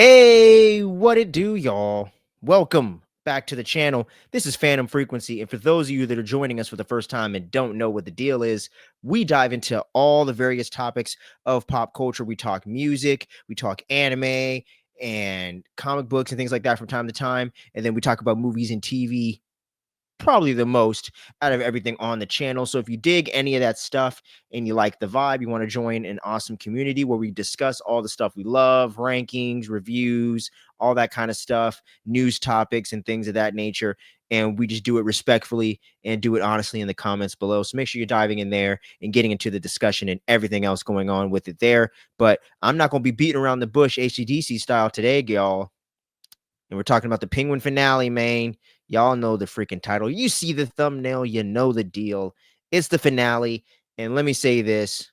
Hey, what it do, y'all? Welcome back to the channel. This is Phantom Frequency, and for those of you that are joining us for the first time and don't know what the deal is, we dive into all the various topics of pop culture. We talk music, we talk anime and comic books and things like that from time to time, and then we talk about movies and TV probably the most out of everything on the channel. So if you dig any of that stuff and you like the vibe, you want to join an awesome community where we discuss all the stuff we love, rankings, reviews, all that kind of stuff, news topics and things of that nature. And we just do it respectfully and do it honestly in the comments below. So make sure you're diving in there and getting into the discussion and everything else going on with it there. But I'm not going to be beating around the bush ACDC style today, y'all. And we're talking about the Penguin finale, man. Y'all know the freaking title. You see the thumbnail, you know the deal. It's the finale. And let me say this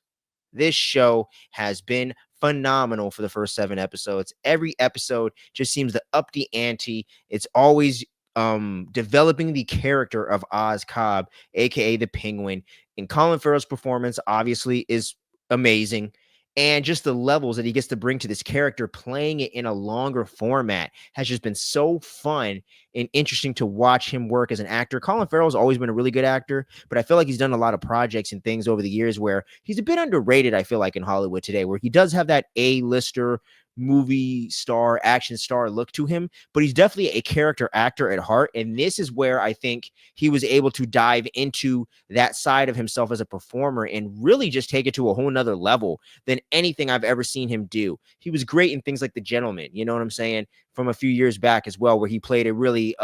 show has been phenomenal for the first 7 episodes. Every episode just seems to up the ante. It's always developing the character of Oz Cobb, aka the Penguin. And Colin Farrell's performance obviously is amazing. And just the levels that he gets to bring to this character, playing it in a longer format, has just been so fun and interesting to watch him work as an actor. Colin Farrell's always been a really good actor, but I feel like he's done a lot of projects and things over the years where he's a bit underrated, I feel like, in Hollywood today, where he does have that A-lister movie star, action star look to him, but he's definitely a character actor at heart. And this is where I think he was able to dive into that side of himself as a performer and really just take it to a whole nother level than anything I've ever seen him do. He was great in things like The Gentleman, you know what I'm saying, from a few years back as well, where he played a really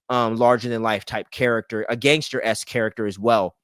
larger than life type character, a gangster-esque character as well.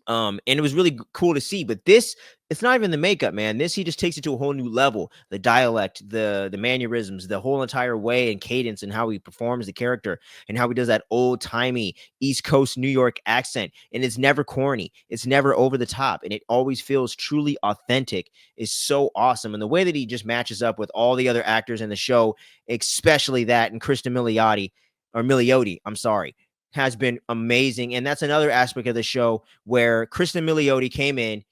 And it was really cool to see. But this, it's not even the makeup, man. This, he just takes it to a whole new level. The dialect, the mannerisms, the whole entire way and cadence, and how he performs the character, and how he does that old timey East Coast New York accent. And it's never corny, it's never over the top, and it always feels truly authentic. Is so awesome. And the way that he just matches up with all the other actors in the show, especially that and Kristen Milioti, I'm sorry, has been amazing. And that's another aspect of the show where Kristen Milioti came in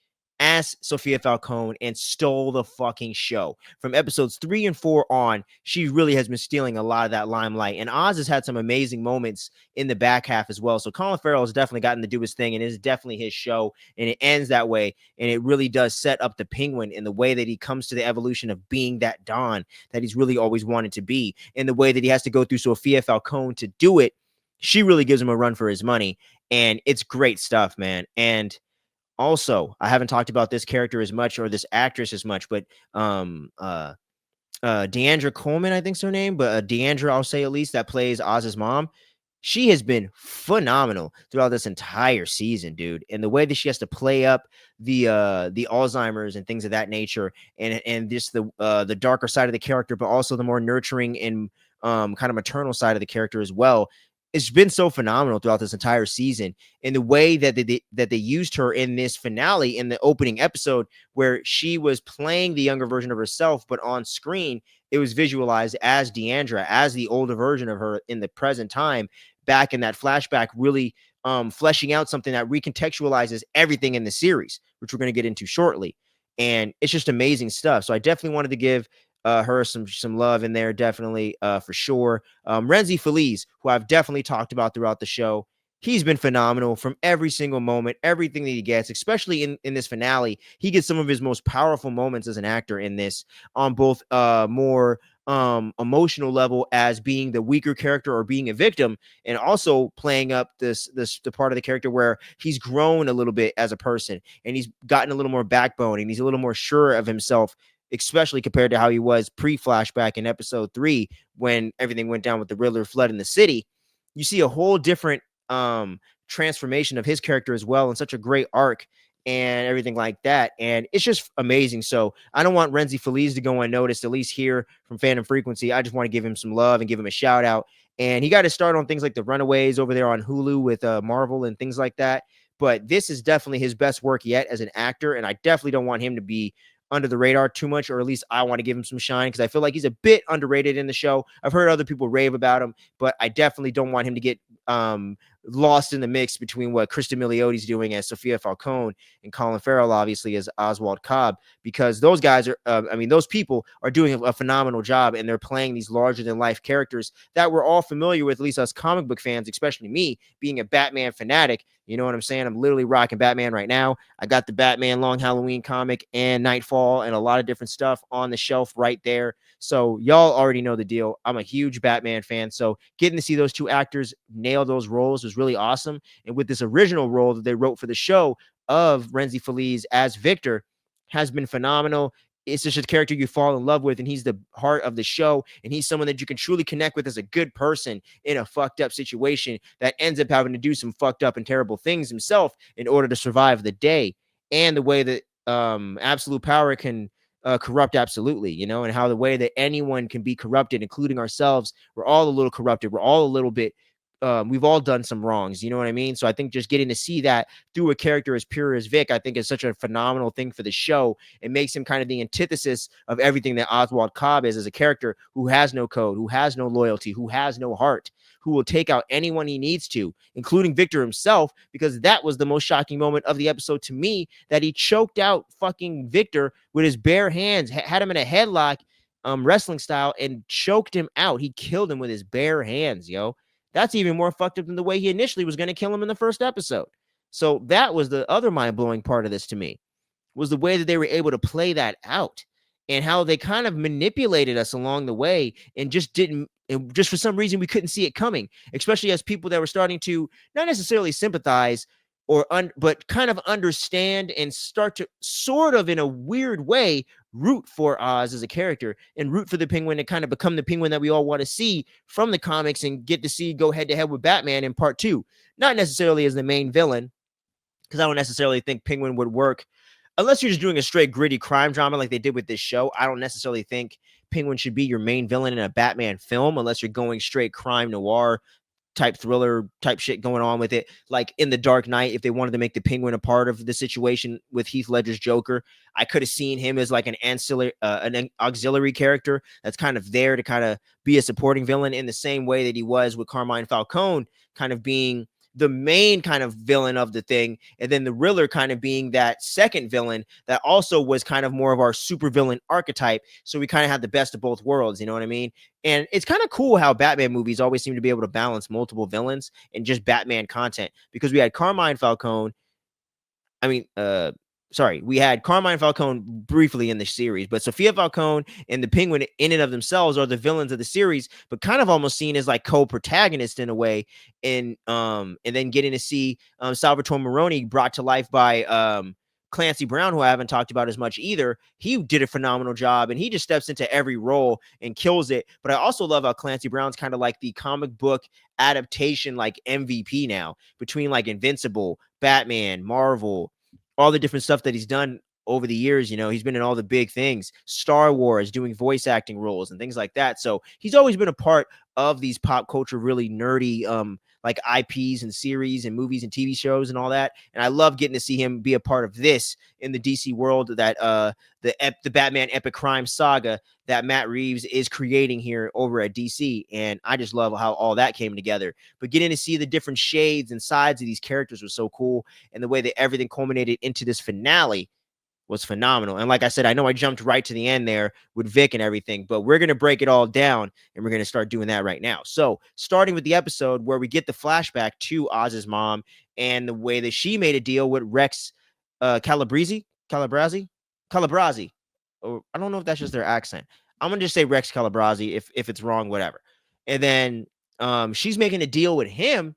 as Sophia Falcone and stole the fucking show. From episodes 3 and 4 on, she really has been stealing a lot of that limelight. And Oz has had some amazing moments in the back half as well. So Colin Farrell has definitely gotten to do his thing, and it is definitely his show. And it ends that way. And it really does set up the Penguin in the way that he comes to the evolution of being that Don that he's really always wanted to be, in the way that he has to go through Sophia Falcone to do it. She really gives him a run for his money, and it's great stuff, man. And also, I haven't talked about this character as much, or this actress as much, but Deandra Coleman, I think's her name, but Deandra, I'll say, at least, that plays Oz's mom. She has been phenomenal throughout this entire season, dude. And the way that she has to play up the Alzheimer's and things of that nature, and just the darker side of the character, but also the more nurturing and kind of maternal side of the character as well. It's been so phenomenal throughout this entire season. And the way that they used her in this finale, in the opening episode, where she was playing the younger version of herself, but on screen it was visualized as Deandra, as the older version of her in the present time, back in that flashback, really fleshing out something that recontextualizes everything in the series, which we're going to get into shortly. And it's just amazing stuff. So I definitely wanted to give her some love in there, definitely, for sure. Renzi Feliz, who I've definitely talked about throughout the show, he's been phenomenal from every single moment, everything that he gets, especially in this finale. He gets some of his most powerful moments as an actor in this, on both more emotional level as being the weaker character or being a victim, and also playing up the part of the character where he's grown a little bit as a person, and he's gotten a little more backbone, and he's a little more sure of himself, especially compared to how he was pre-flashback in episode 3, when everything went down with the Riddler flood in the city. You see a whole different transformation of his character as well, and such a great arc and everything like that. And it's just amazing. So I don't want Renzi Feliz to go unnoticed, at least here from Phantom Frequency. I just want to give him some love and give him a shout out. And he got to start on things like The Runaways over there on Hulu with Marvel and things like that. But this is definitely his best work yet as an actor, and I definitely don't want him to be under the radar too much, or at least I want to give him some shine because I feel like he's a bit underrated in the show. I've heard other people rave about him, but I definitely don't want him to get lost in the mix between what Krista Miliotti's doing as Sophia Falcone and Colin Farrell, obviously, as Oswald Cobb, because those guys are, those people are doing a phenomenal job, and they're playing these larger than life characters that we're all familiar with, at least us comic book fans, especially me being a Batman fanatic. You know what I'm saying? I'm literally rocking Batman right now. I got the Batman Long Halloween comic and Nightfall and a lot of different stuff on the shelf right there. So y'all already know the deal. I'm a huge Batman fan. So getting to see those two actors nail those roles was really awesome. And with this original role that they wrote for the show of Renzi Feliz as Victor has been phenomenal. It's just a character you fall in love with, and he's the heart of the show, and he's someone that you can truly connect with as a good person in a fucked up situation that ends up having to do some fucked up and terrible things himself in order to survive the day. And the way that absolute power can corrupt absolutely, you know, and how the way that anyone can be corrupted, including ourselves, we're all a little corrupted, we're all a little bit we've all done some wrongs, you know what I mean? So I think just getting to see that through a character as pure as Vic, I think is such a phenomenal thing for the show. It makes him kind of the antithesis of everything that Oswald Cobb is as a character who has no code, who has no loyalty, who has no heart, who will take out anyone he needs to, including Victor himself, because that was the most shocking moment of the episode to me, that he choked out fucking Victor with his bare hands, had him in a headlock, wrestling style, and choked him out. He killed him with his bare hands, yo. That's even more fucked up than the way he initially was going to kill him in the first episode. So that was the other mind-blowing part of this to me, was the way that they were able to play that out and how they kind of manipulated us along the way and just didn't, and just for some reason we couldn't see it coming, especially as people that were starting to not necessarily sympathize but kind of understand and start to sort of in a weird way root for Oz as a character and root for the Penguin to kind of become the Penguin that we all want to see from the comics and get to see go head to head with Batman in part 2. Not necessarily as the main villain, because I don't necessarily think Penguin would work unless you're just doing a straight gritty crime drama like they did with this show. I don't necessarily think Penguin should be your main villain in a Batman film unless you're going straight crime noir type thriller type shit going on with it. Like in The Dark Knight, if they wanted to make the Penguin a part of the situation with Heath Ledger's Joker, I could have seen him as like an auxiliary character that's kind of there to kind of be a supporting villain in the same way that he was with Carmine Falcone, kind of being the main kind of villain of the thing, and then the Riddler kind of being that second villain that also was kind of more of our super villain archetype. So we kind of had the best of both worlds, you know what I mean? And it's kind of cool how Batman movies always seem to be able to balance multiple villains and just Batman content, because we had Carmine Falcone. I mean, we had Carmine Falcone briefly in the series, but Sophia Falcone and the Penguin in and of themselves are the villains of the series, but kind of almost seen as like co-protagonists in a way. And then getting to see Salvatore Maroni brought to life by Clancy Brown, who I haven't talked about as much either. He did a phenomenal job, and he just steps into every role and kills it. But I also love how Clancy Brown's kind of like the comic book adaptation, like MVP now, between like Invincible, Batman, Marvel, all the different stuff that he's done over the years. You know, he's been in all the big things, Star Wars, doing voice acting roles and things like that. So he's always been a part of these pop culture, really nerdy, like IPs and series and movies and TV shows and all that. And I love getting to see him be a part of this in the DC world, that the Batman epic crime saga that Matt Reeves is creating here over at DC. And I just love how all that came together. But getting to see the different shades and sides of these characters was so cool. And the way that everything culminated into this finale was phenomenal. And like I said, I know I jumped right to the end there with Vic and everything, but we're going to break it all down, and we're going to start doing that right now. So starting with the episode where we get the flashback to Oz's mom and the way that she made a deal with Rex Calabrazi. Or I don't know if that's just their accent. I'm going to just say Rex Calabrazi. If it's wrong, whatever. And then she's making a deal with him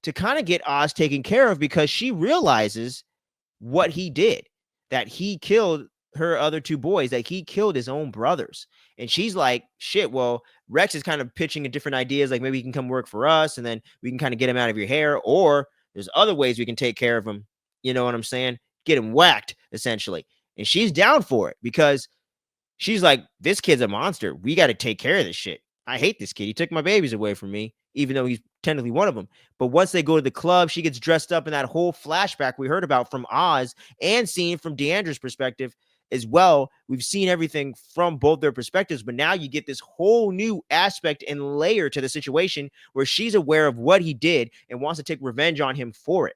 to kind of get Oz taken care of, because she realizes what he did, that he killed her other two boys, that he killed his own brothers. And she's like, shit, well, Rex is kind of pitching a different ideas, like maybe he can come work for us and then we can kind of get him out of your hair, or there's other ways we can take care of him. You know what I'm saying? Get him whacked, essentially. And she's down for it, because she's like, this kid's a monster. We got to take care of this shit. I hate this kid. He took my babies away from me, even though he's technically one of them. But once they go to the club, she gets dressed up in that whole flashback we heard about from Oz and seen from Deandra's perspective as well. We've seen everything from both their perspectives, but now you get this whole new aspect and layer to the situation where she's aware of what he did and wants to take revenge on him for it.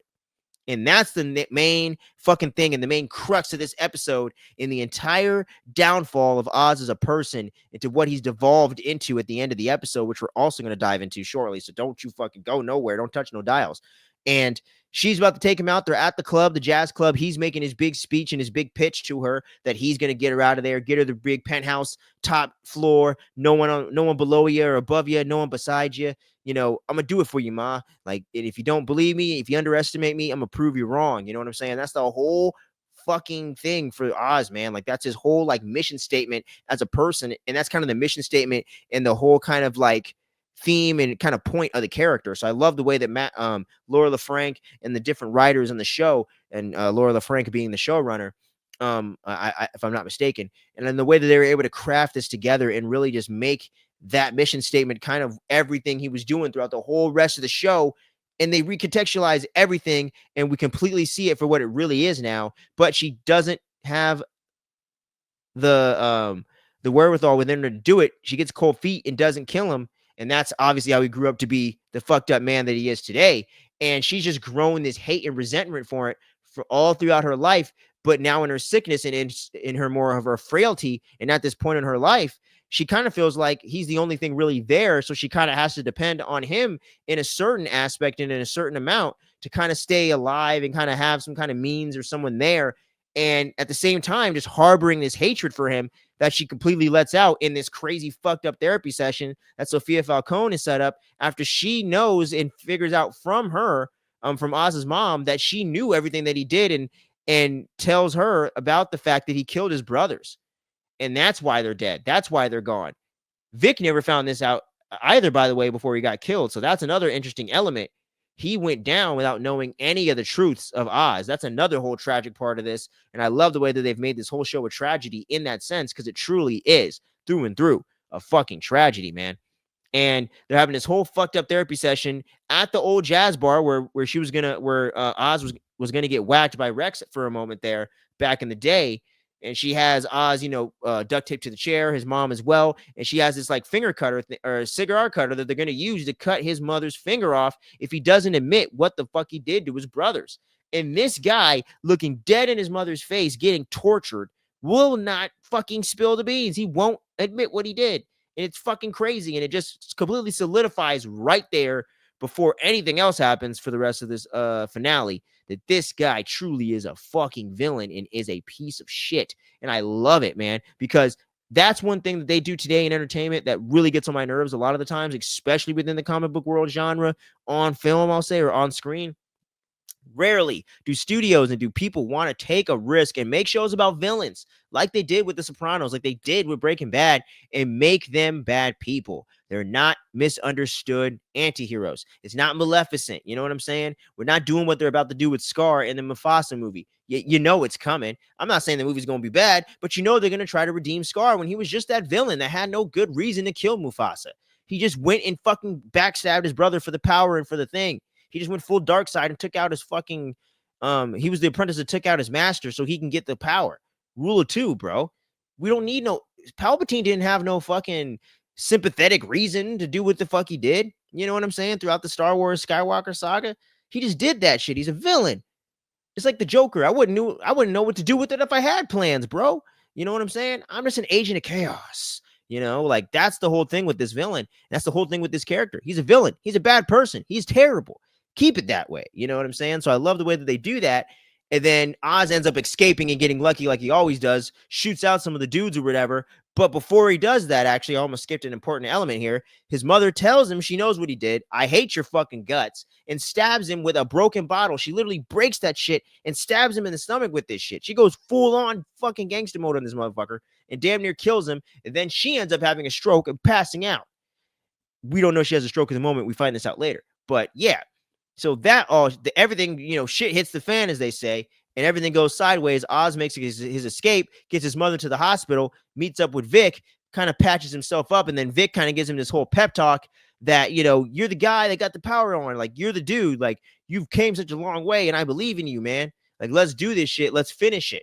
And that's the main fucking thing and the main crux of this episode in the entire downfall of Oz as a person into what he's devolved into at the end of the episode, which we're also going to dive into shortly. So don't you fucking go nowhere. Don't touch no dials. And she's about to take him out. They're at the club, the jazz club. He's making his big speech and his big pitch to her that he's going to get her out of there, get her the big penthouse, top floor, no one below you or above you, no one beside you. You know, I'm gonna do it for you, ma. Like, if you don't believe me, if you underestimate me, I'm gonna prove you wrong. You know what I'm saying? That's the whole fucking thing for Oz, man. Like, that's his whole like mission statement as a person, and that's kind of the mission statement and the whole kind of like theme and kind of point of the character. So I love the way that Laura LaFranc and the different writers on the show, and Laura LaFranc being the showrunner, if I'm not mistaken, and then the way that they were able to craft this together and really just make that mission statement kind of everything he was doing throughout the whole rest of the show. And they recontextualize everything and we completely see it for what it really is now. But she doesn't have the wherewithal within her to do it. She gets cold feet and doesn't kill him. And that's obviously how he grew up to be the fucked up man that he is today. And she's just grown this hate and resentment for it for all throughout her life. But now in her sickness and in her more of her frailty, and at this point in her life, she kind of feels like he's the only thing really there. So she kind of has to depend on him in a certain aspect and in a certain amount to kind of stay alive and kind of have some kind of means or someone there. And at the same time, just harboring this hatred for him that she completely lets out in this crazy fucked up therapy session that Sophia Falcone is set up after she knows and figures out from her, from Oz's mom, that she knew everything that he did and tells her about the fact that he killed his brothers. And that's why they're dead. That's why they're gone. Vic never found this out either, by the way, before he got killed. So that's another interesting element. He went down without knowing any of the truths of Oz. That's another whole tragic part of this. And I love the way that they've made this whole show a tragedy in that sense, because it truly is through and through a fucking tragedy, man. And they're having this whole fucked up therapy session at the old jazz bar where Oz was gonna get whacked by Rex for a moment there back in the day. And she has Oz, duct taped to the chair, his mom as well. And she has this like finger cutter or a cigar cutter that they're going to use to cut his mother's finger off if he doesn't admit what the fuck he did to his brothers. And this guy looking dead in his mother's face, getting tortured, will not fucking spill the beans. He won't admit what he did. And it's fucking crazy. And it just completely solidifies right there before anything else happens for the rest of this finale, that this guy truly is a fucking villain and is a piece of shit. And I love it, man, because that's one thing that they do today in entertainment that really gets on my nerves a lot of the times, especially within the comic book world genre, on film, I'll say, or on screen. Rarely do studios and do people want to take a risk and make shows about villains like they did with The Sopranos, like they did with Breaking Bad, and make them bad people. They're not misunderstood antiheroes. It's not Maleficent. You know what I'm saying? We're not doing what they're about to do with Scar in the Mufasa movie. You know it's coming. I'm not saying the movie's going to be bad, but you know they're going to try to redeem Scar when he was just that villain that had no good reason to kill Mufasa. He just went and fucking backstabbed his brother for the power and for the thing. He just went full dark side and took out his fucking he was the apprentice that took out his master so he can get the power. Rule of two, bro. We don't need no Palpatine didn't have no fucking sympathetic reason to do what the fuck he did. You know what I'm saying? Throughout the Star Wars Skywalker saga, he just did that shit. He's a villain. It's like the Joker. I wouldn't know what to do with it if I had plans, bro. You know what I'm saying? I'm just an agent of chaos. Like that's the whole thing with this villain. That's the whole thing with this character. He's a villain. He's a bad person. He's terrible. Keep it that way. You know what I'm saying? So I love the way that they do that. And then Oz ends up escaping and getting lucky like he always does, shoots out some of the dudes or whatever. But before he does that, actually, I almost skipped an important element here. His mother tells him she knows what he did. I hate your fucking guts, and stabs him with a broken bottle. She literally breaks that shit and stabs him in the stomach with this shit. She goes full on fucking gangster mode on this motherfucker and damn near kills him. And then she ends up having a stroke and passing out. We don't know she has a stroke at the moment. We find this out later. But yeah. So that everything, shit hits the fan, as they say, and everything goes sideways. Oz makes his escape, gets his mother to the hospital, meets up with Vic, kind of patches himself up, and then Vic kind of gives him this whole pep talk that, you're the guy that got the power on. Like, you're the dude. Like, you've came such a long way, and I believe in you, man. Like, let's do this shit. Let's finish it,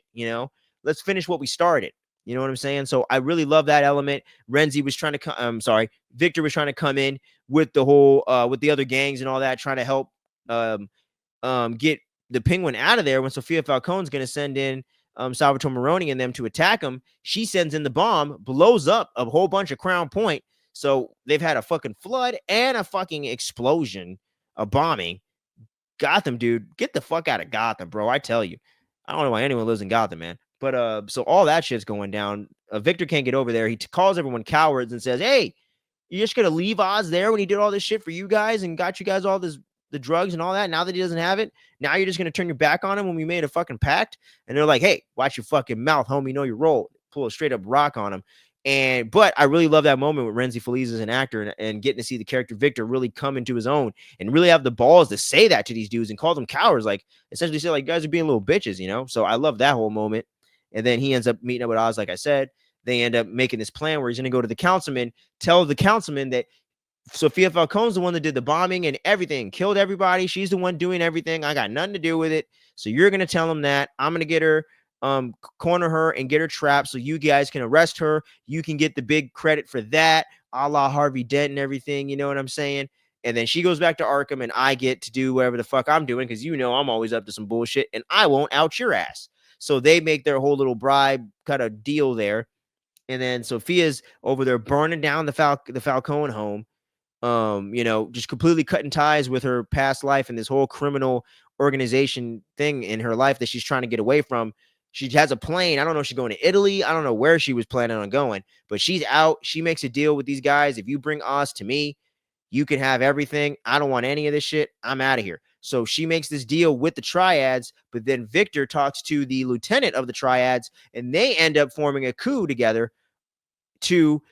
let's finish what we started. You know what I'm saying? So I really love that element. Renzi was trying to come. I'm sorry, Victor was trying to come in with the whole with the other gangs and all that, trying to help um, get the Penguin out of there. When Sophia Falcone's going to send in Salvatore Maroni and them to attack him, she sends in the bomb, blows up a whole bunch of Crown Point. So they've had a fucking flood and a fucking explosion, a bombing. Gotham, dude, get the fuck out of Gotham, bro. I tell you, I don't know why anyone lives in Gotham, man. But so all that shit's going down. Victor can't get over there. He calls everyone cowards and says, "Hey, you're just gonna leave Oz there when he did all this shit for you guys and got you guys all this the drugs and all that. Now that he doesn't have it, now you're just gonna turn your back on him when we made a fucking pact." And they're like, "Hey, watch your fucking mouth, homie. Know your role." Pull a straight up rock on him. And but I really love that moment with Renzi Feliz as an actor and getting to see the character Victor really come into his own and really have the balls to say that to these dudes and call them cowards, like essentially say like, guys are being little bitches, you know. So I love that whole moment. And then he ends up meeting up with Oz, like I said. They end up making this plan where he's going to go to the councilman, tell the councilman that Sophia Falcone's the one that did the bombing and everything, killed everybody. She's the one doing everything. I got nothing to do with it. So you're gonna tell him that. I'm gonna get her, corner her and get her trapped so you guys can arrest her. You can get the big credit for that, a la Harvey Dent and everything. You know what I'm saying? And then she goes back to Arkham, and I get to do whatever the fuck I'm doing because you know I'm always up to some bullshit, and I won't out your ass. So they make their whole little bribe kind of deal there. And then Sophia's over there burning down the Falcone home, you know, just completely cutting ties with her past life and this whole criminal organization thing in her life that she's trying to get away from. She has a plane. I don't know if she's going to Italy. I don't know where she was planning on going, but she's out. She makes a deal with these guys. If you bring Oz to me, you can have everything. I don't want any of this shit. I'm out of here. So she makes this deal with the triads, but then Victor talks to the lieutenant of the triads, and they end up forming a coup together to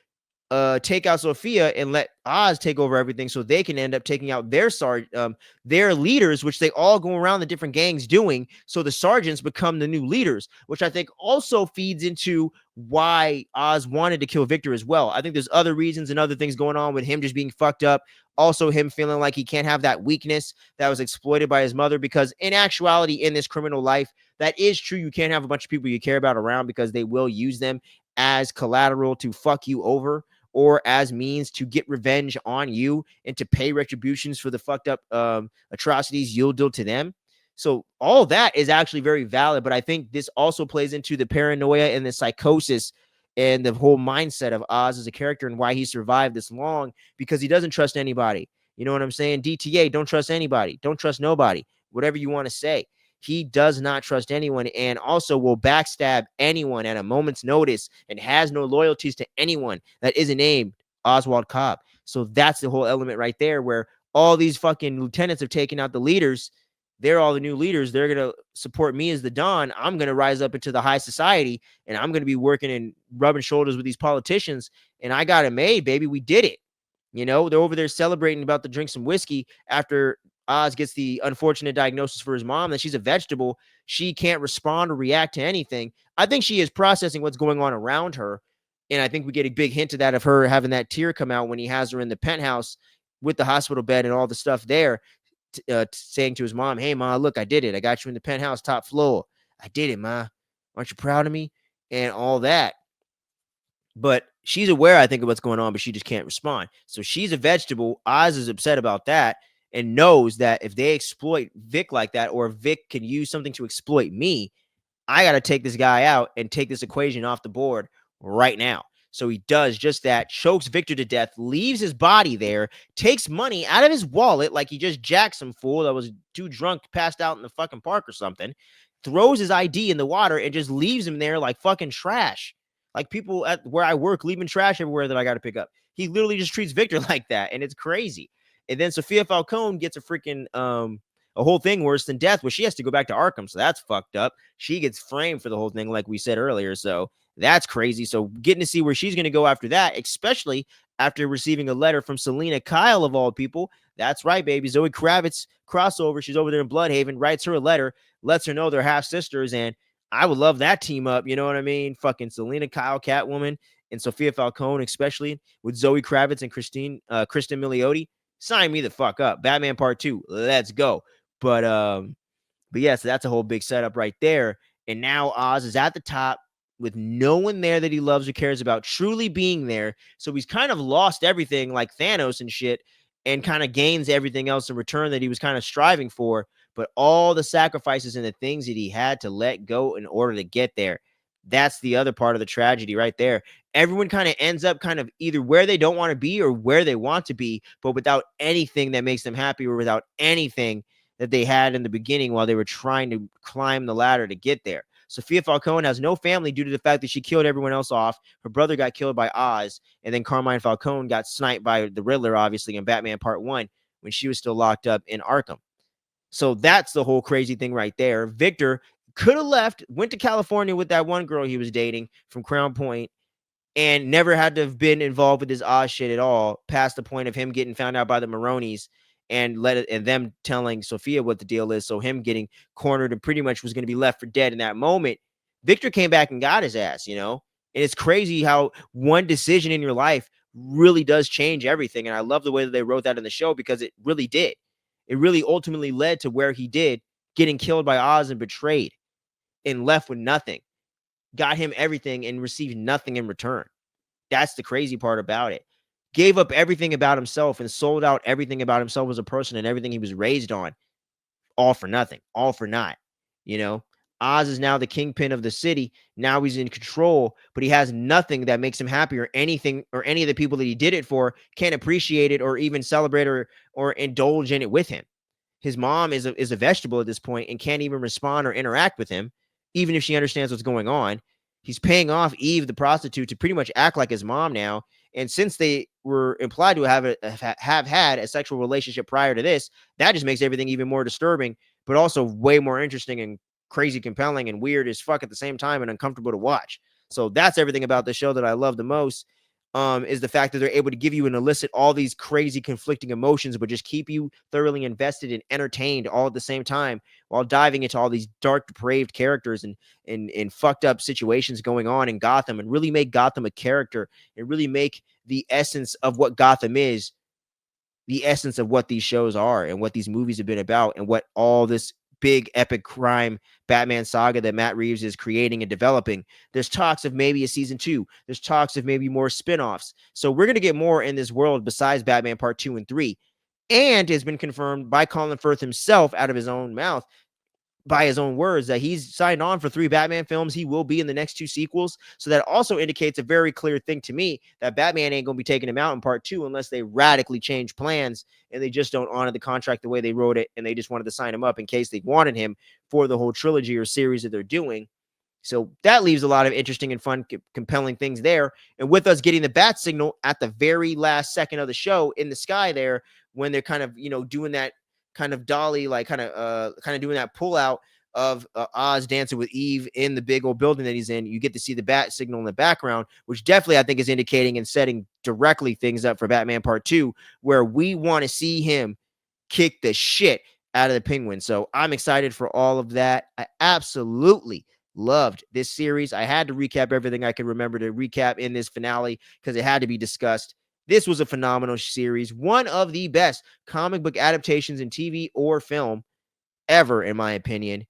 take out Sophia and let Oz take over everything so they can end up taking out their leaders, which they all go around the different gangs doing. So the sergeants become the new leaders, which I think also feeds into why Oz wanted to kill Victor as well. I think there's other reasons and other things going on with him just being fucked up. Also, him feeling like he can't have that weakness that was exploited by his mother, because in actuality, in this criminal life, that is true. You can't have a bunch of people you care about around because they will use them as collateral to fuck you over or as means to get revenge on you and to pay retributions for the fucked up atrocities you'll do to them. So all that is actually very valid, but I think this also plays into the paranoia and the psychosis and the whole mindset of Oz as a character and why he survived this long, because he doesn't trust anybody. You know what I'm saying? DTA, don't trust anybody. Don't trust nobody. Whatever you want to say. He does not trust anyone and also will backstab anyone at a moment's notice and has no loyalties to anyone that isn't named Oswald Cobb. So that's the whole element right there, where all these fucking lieutenants have taken out the leaders. They're all the new leaders. They're going to support me as the Don. I'm going to rise up into the high society, and I'm going to be working and rubbing shoulders with these politicians. And I got it made, baby. We did it. You know, they're over there celebrating about to drink some whiskey after Oz gets the unfortunate diagnosis for his mom that she's a vegetable. She can't respond or react to anything. I think she is processing what's going on around her. And I think we get a big hint of that, of her having that tear come out when he has her in the penthouse with the hospital bed and all the stuff there, saying to his mom, "Hey, Ma, look, I did it. I got you in the penthouse, top floor. I did it, Ma. Aren't you proud of me?" And all that. But she's aware, I think, of what's going on, but she just can't respond. So she's a vegetable. Oz is upset about that and knows that if they exploit Vic like that, or Vic can use something to exploit me, I got to take this guy out and take this equation off the board right now. So he does just that, chokes Victor to death, leaves his body there, takes money out of his wallet like he just jacked some fool that was too drunk, passed out in the fucking park or something, throws his ID in the water and just leaves him there like fucking trash. Like people at where I work leaving trash everywhere that I got to pick up. He literally just treats Victor like that, and it's crazy. And then Sophia Falcone gets a freaking a whole thing worse than death, where she has to go back to Arkham. So that's fucked up. She gets framed for the whole thing, like we said earlier. So that's crazy. So getting to see where she's going to go after that, especially after receiving a letter from Selena Kyle of all people. That's right, baby. Zoe Kravitz crossover. She's over there in Bloodhaven, writes her a letter, lets her know they're half sisters, and I would love that team up. You know what I mean? Fucking Selena Kyle, Catwoman, and Sophia Falcone, especially with Zoe Kravitz and Kristen Milioti. Sign me the fuck up. Batman Part 2. Let's go. But yeah, so that's a whole big setup right there. And now Oz is at the top with no one there that he loves or cares about truly being there. So he's kind of lost everything like Thanos and shit, and kind of gains everything else in return that he was kind of striving for. But all the sacrifices and the things that he had to let go in order to get there. That's the other part of the tragedy right there. Everyone kind of ends up kind of either where they don't want to be or where they want to be, but without anything that makes them happy or without anything that they had in the beginning while they were trying to climb the ladder to get there. Sophia Falcone has no family due to the fact that she killed everyone else off. Her brother got killed by Oz, and then Carmine Falcone got sniped by the Riddler, obviously, in Batman Part 1 when she was still locked up in Arkham. So that's the whole crazy thing right there. Victor could have left, went to California with that one girl he was dating from Crown Point, and never had to have been involved with this Oz shit at all, past the point of him getting found out by the Maronis and them telling Sophia what the deal is. So him getting cornered and pretty much was going to be left for dead in that moment. Victor came back and got his ass, you know? And it's crazy how one decision in your life really does change everything. And I love the way that they wrote that in the show because it really did. It really ultimately led to where he did, getting killed by Oz and betrayed and left with nothing. Got him everything and received nothing in return. That's the crazy part about it. Gave up everything about himself and sold out everything about himself as a person and everything he was raised on, all for nothing, all for naught. You know, Oz is now the kingpin of the city. Now he's in control, but he has nothing that makes him happy or anything, or any of the people that he did it for can't appreciate it or even celebrate or indulge in it with him. His mom is a vegetable at this point and can't even respond or interact with him, even if she understands what's going on. He's paying off Eve, the prostitute, to pretty much act like his mom now. And since they were implied to have had a sexual relationship prior to this, that just makes everything even more disturbing, but also way more interesting and crazy, compelling, and weird as fuck at the same time and uncomfortable to watch. So that's everything about the show that I love the most. Is the fact that they're able to give you and elicit all these crazy conflicting emotions, but just keep you thoroughly invested and entertained all at the same time while diving into all these dark, depraved characters and fucked up situations going on in Gotham, and really make Gotham a character and really make the essence of what Gotham is, the essence of what these shows are and what these movies have been about and what all this big epic crime Batman saga that Matt Reeves is creating and developing. There's talks of maybe a season 2. There's talks of maybe more spin-offs. So we're going to get more in this world besides Batman Part 2 and 3. And has been confirmed by Colin Firth himself out of his own mouth, by his own words, that he's signed on for 3 Batman films. He will be in the next 2 sequels. So that also indicates a very clear thing to me that Batman ain't going to be taking him out in part 2 unless they radically change plans and they just don't honor the contract the way they wrote it. And they just wanted to sign him up in case they wanted him for the whole trilogy or series that they're doing. So that leaves a lot of interesting and fun, compelling things there. And with us getting the bat signal at the very last second of the show in the sky there, when they're kind of, doing that kind of dolly, like kind of doing that pull out of Oz dancing with Eve in the big old building that he's in, you get to see the bat signal in the background, which definitely I think is indicating and setting directly things up for Batman Part 2, where we want to see him kick the shit out of the Penguin. So I'm excited for all of that. I absolutely loved this series. I had to recap everything I could remember to recap in this finale because it had to be discussed. This was a phenomenal series, one of the best comic book adaptations in TV or film ever, in my opinion.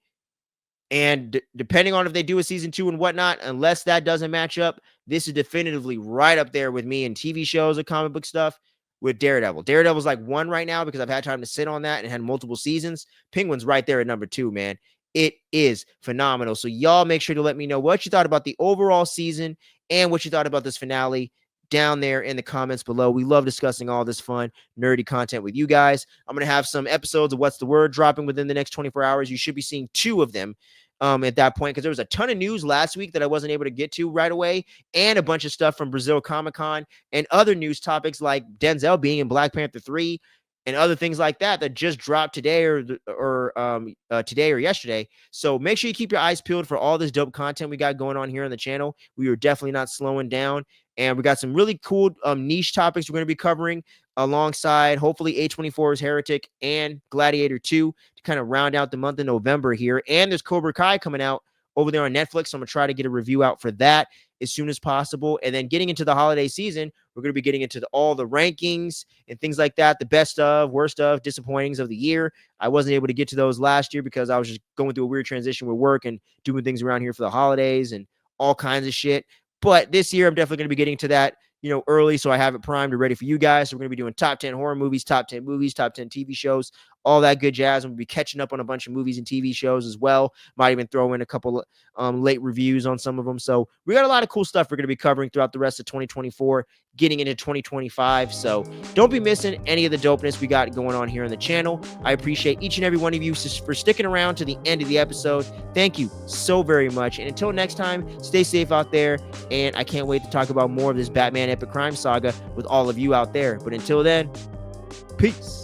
And depending on if they do a season 2 and whatnot, unless that doesn't match up, this is definitively right up there with me in TV shows or comic book stuff with Daredevil. Daredevil's like 1 right now because I've had time to sit on that and had multiple seasons. Penguin's right there at number 2, man. It is phenomenal. So y'all make sure to let me know what you thought about the overall season and what you thought about this finale down there in the comments below. We love discussing all this fun, nerdy content with you guys. I'm going to have some episodes of What's the Word dropping within the next 24 hours. You should be seeing 2 of them at that point, because there was a ton of news last week that I wasn't able to get to right away, and a bunch of stuff from Brazil Comic-Con and other news topics like Denzel being in Black Panther 3 and other things like that that just dropped today today or yesterday. So make sure you keep your eyes peeled for all this dope content we got going on here on the channel. We are definitely not slowing down, and we got some really cool niche topics we're going to be covering alongside hopefully A24's Heretic and Gladiator 2 to kind of round out the month of November here. And there's Cobra Kai coming out over there on Netflix, so I'm going to try to get a review out for that. as soon as possible. And then getting into the holiday season, we're going to be getting into all the rankings and things like that, the best of, worst of, disappointings of the year. I wasn't able to get to those last year because I was just going through a weird transition with work and doing things around here for the holidays and all kinds of shit. But this year, I'm definitely going to be getting to that, early, so I have it primed and ready for you guys. So we're going to be doing top 10 horror movies, top 10 movies, top 10 TV shows, all that good jazz. I'm going to be catching up on a bunch of movies and TV shows as well. Might even throw in a couple late reviews on some of them. So we got a lot of cool stuff we're going to be covering throughout the rest of 2024, getting into 2025. So don't be missing any of the dopeness we got going on here on the channel. I appreciate each and every one of you for sticking around to the end of the episode. Thank you so very much. And until next time, stay safe out there. And I can't wait to talk about more of this Batman Epic Crime Saga with all of you out there. But until then, peace.